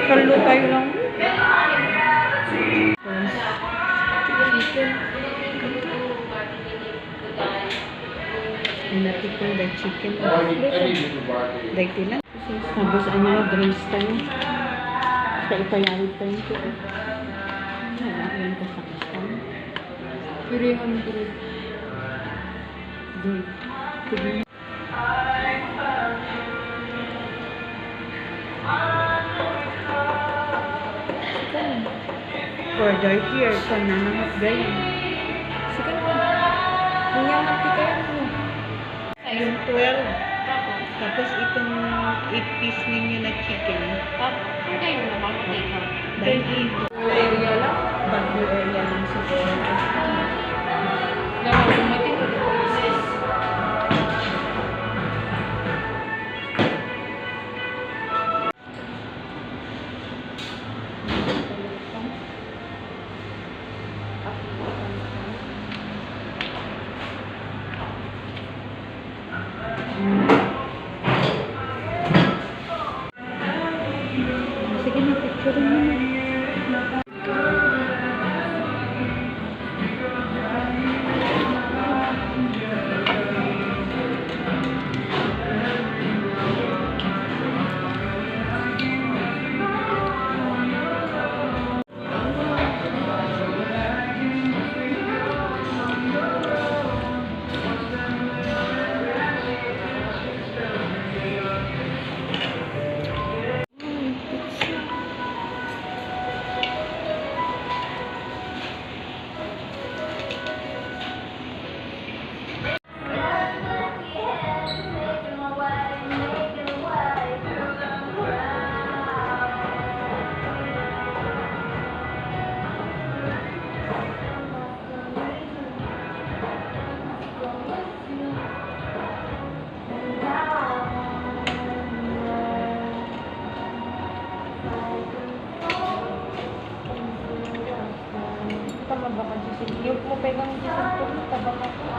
Kalo tayo lang. Natikol the chicken. Dahil lang. Tapos ano, drinks tayo. Kaya ipayawid tayo ito. Yan ka sa kastan. Pirihan ko rin. Tignan. Order here, kung nanangat gayon. Sige mo. Kanya matikayan mo. Yung 12. Tapos itong 8 piece ninyo na chicken. Hindi yung naman matika. Dahil Area lang. Bago area lang siguro. Dapat dumating ko dito. Sige na, picture mo na. Tama ba ka, Jesse? Yung mo pegang Jesse ko, taba ka po.